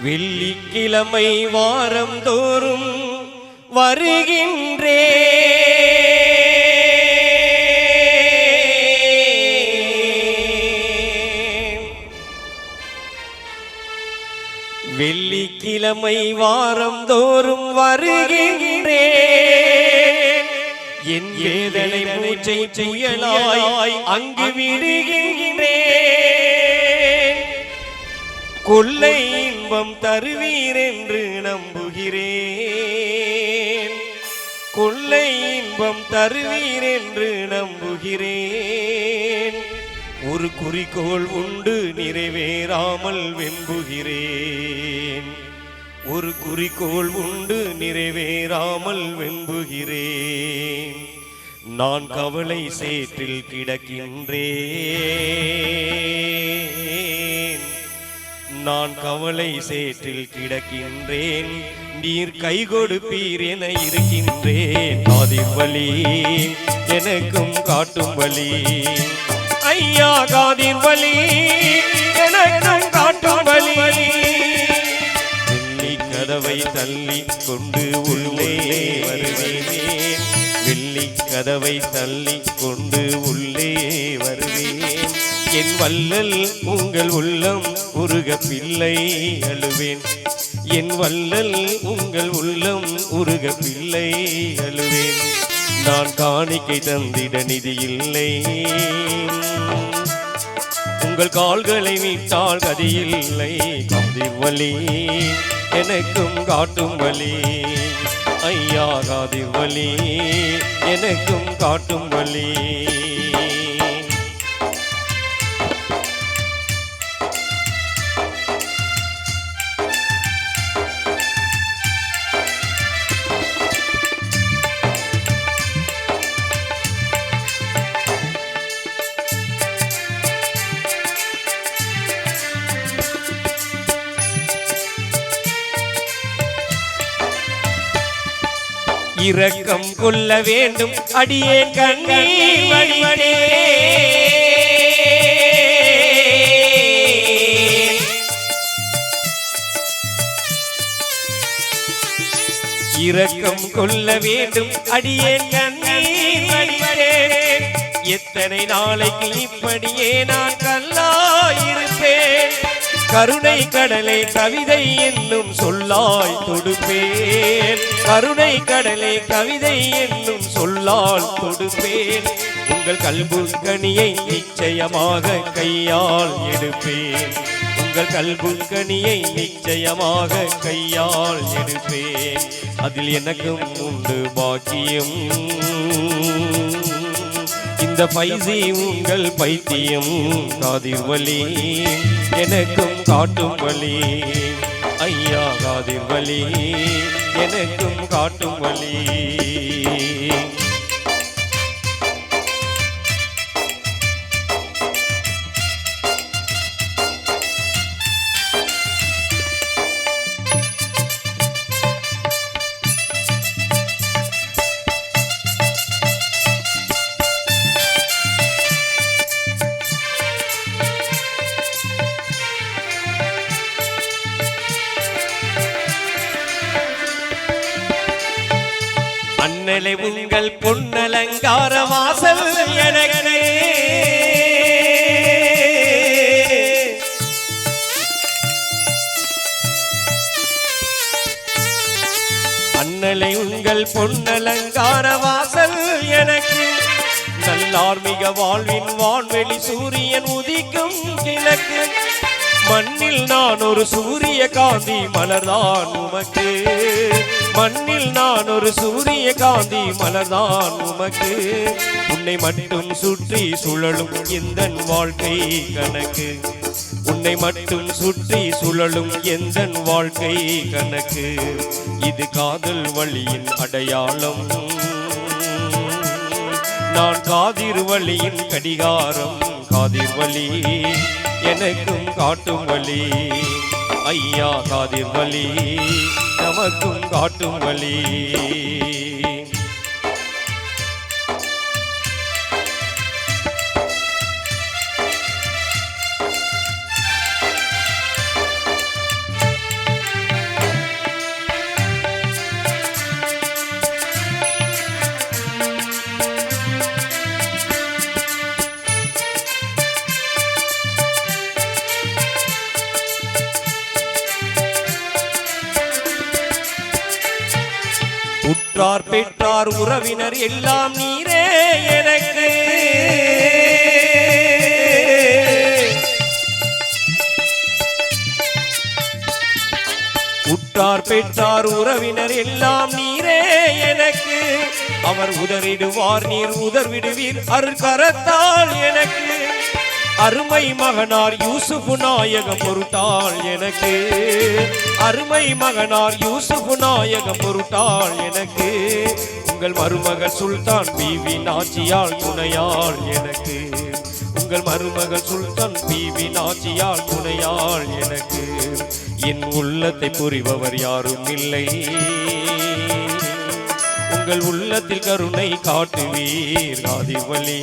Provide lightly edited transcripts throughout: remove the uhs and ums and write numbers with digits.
வெள்ளிக்கிழமை வாரம் தோறும் வருகின்றே வெள்ளிக்கிழமை வாரம் தோறும் வருகின்றே என் வேதனை மூச்சை புயலாய் அங்கு விடுகின்றே கொள்ளை இன்பம் தருவீர் என்று நம்புகிறேன் கொள்ளை இன்பம் தருவீர் என்று நம்புகிறேன் ஒரு குறிக்கோள் உண்டு நிறைவேறாமல் வெம்புகிறேன் ஒரு குறிக்கோள் உண்டு நிறைவேறாமல் வெம்புகிறேன் நான் கவலை சேற்றில் கிடக்கின்றேன் நான் கவலை சேற்றில் கிடக்கின்றேன் நீர் கை கொடுப்பீர் என இருக்கின்றேன் காதின் வலி எனக்கும் காட்டும் வலி ஐயா காதின் வலி எனக்கும் காட்டும் வலி வெள்ளி கதவை தள்ளி கொண்டு உள்ளே வருவேன் வெள்ளி கதவை தள்ளி கொண்டு உள்ளே வருவேன் என் வள்ளல் உங்கள் உள்ளம் உருக பிள்ளை அழுவேன் என் வள்ளல் உங்கள் உள்ளம் உருக பிள்ளை அழுவேன் நான் காணிக்கை தந்திட நிதி இல்லை உங்கள் கால்களை மீட்டால் கதியில்லை காதிர் வலி எனக்கும் காட்டும் வலி ஐயா காதிர் வலி எனக்கும் காட்டும் வலி இரக்கம் கொள்ள வேண்டும் அடியேன் கண்ணீர் வடிவடே இரக்கம் கொள்ள வேண்டும் அடியேன் கண்ணீர் வடிவடே எத்தனை நாளைக்கு இப்படியே நான் கல்லாயிருப்பேன் கருணை கடலை கவிதை என்னும் சொல்லாய் தொடுப்பேன் கருணை கடலை கவிதை என்னும் சொல்லால் தொடுப்பேன் உங்கள் கல்பு கனியை நிச்சயமாக கையால் எடுப்பேன் உங்கள் கல்பு கனியை நிச்சயமாக கையால் எடுப்பேன் அதில் எனக்கும் உண்டு பாக்கியம் இந்த பைசி உங்கள் பைத்தியம் காதிர் வலி எனக்கும் காட்டும் வலி ஐயா காதிர் வலி எனக்கும் காட்டும் வலி அண்ணலை உங்கள் பொன்னலங்கார வாசல் எனக்கு அண்ணலை உங்கள் பொன்னலங்கார வாசல் எனக்கு நல்லார்மிக வாழ்வின் வான்வெளி சூரியன் உதிக்கும் கிழக்கு மண்ணில் நான் ஒரு சூரிய காந்தி மலர்தான் உமக்கு மண்ணில் நான் ஒரு சூரிய காந்தி மலர்தான் உமக்கு உன்னை மட்டும் சுற்றி சுழலும் எந்தன் வாழ்க்கை கணக்கு உன்னை மட்டும் சுற்றி சுழலும் எந்தன் வாழ்க்கை கணக்கு இது காதல் வழியின் அடையாளம் நான் காதிர் வழியின் கடிகாரம் காதிர் வழி எனக்கும் காட்டும் வழி ஐயா காதிர் வழி நமக்கும் காட்டும் வழி உற்றார் பெற்றார் உறவினர் எல்லாம் நீரே எனக்கு உற்றார் பெற்றார் உறவினர் எல்லாம் நீரே எனக்கு அவர் உதறிடுவார் நீர் உதர்விடுவீர் அருட்கரத்தால் எனக்கு அருமை மகனார் யூசுப் நாயகம் பொருட்டால் எனக்கு அருமை மகனார் யூசுப் நாயகம் பொருட்டால் எனக்கு உங்கள் மருமகள் சுல்தான் பிவி நாச்சியால் துணையால் எனக்கு உங்கள் மருமகள் சுல்தான் பிவி நாச்சியால் துணையால் எனக்கு என் உள்ளத்தை புரிபவர் யாரும் இல்லை உங்கள் உள்ளத்தில் கருணை காட்டுவீர் காதிர் வலி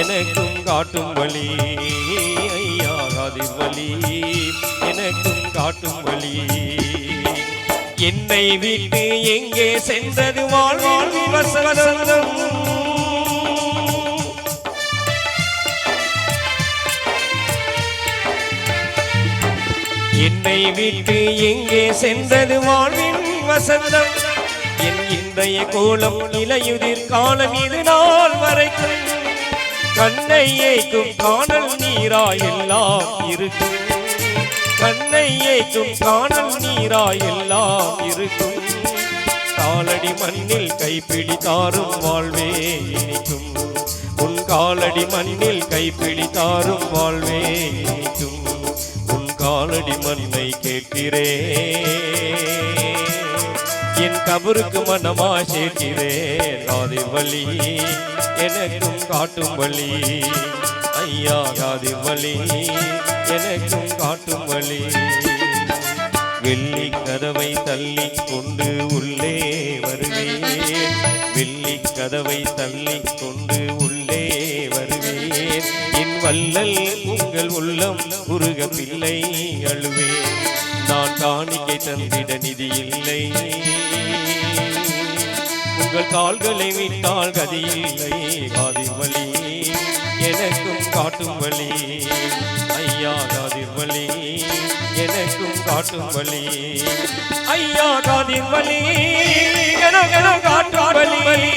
எனக்கும் காட்டும் வழி ஐயா காதிர் வலி எனக்கும் காட்டும் வழி என்னை விட்டு எங்கே சென்றது வாழ்வாழ் வசந்தம் என்னை விட்டு எங்கே சென்றது வாழ்வின் வசந்தம் என் இன்றைய கோலம் இலையுதிர் காலம் இது நாள் வரைக்கும் கண்ணை ஏக்கும் காணல் நீராய் எல்லாம் இருக்கும் கண்ணை ஏக்கும் காணல் நீராய் எல்லாம் இருக்கும் காலடி மண்ணில் கைப்பிடித்தாரும் வாழ்வே இனிக்கும் உன் காலடி மண்ணில் கைப்பிடித்தாரும் வாழ்வே இனிக்கும் காலடி மண்ணை கேட்கிறே என் கபருக்கு மனமா சேர்க்கிறேன் காதிர் வலி எனக்கும் காட்டும் வழி ஐயா காதிர் வலி எனக்கும் காட்டும் வழி வெள்ளி கதவை தள்ளி கொண்டு உள்ளே வருவேன் வெள்ளி கதவை தள்ளி கொண்டு உள்ளே வருவேன் என் வல்லல் உங்கள் உள்ளம் உருக பிள்ளை அழுவேன் நான் காணிக்கை தந்திட நிதி இல்லை உங்கள் கால்களை விட்டால் கதி இல்லை காதிர் வலி எனக்கும் காட்டும் வழி ஐயா காதிர் வலி எனக்கும் காட்டும் வழி ஐயா காதிர் வலி எனக்கும் காட்டும் வழி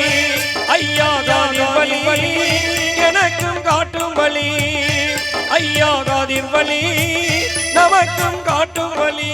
ஐயா காதிர் வலி எனக்கும் காட்டும் வழி ஐயா காதிர் வலி நமக்கும் காட்டும் வழி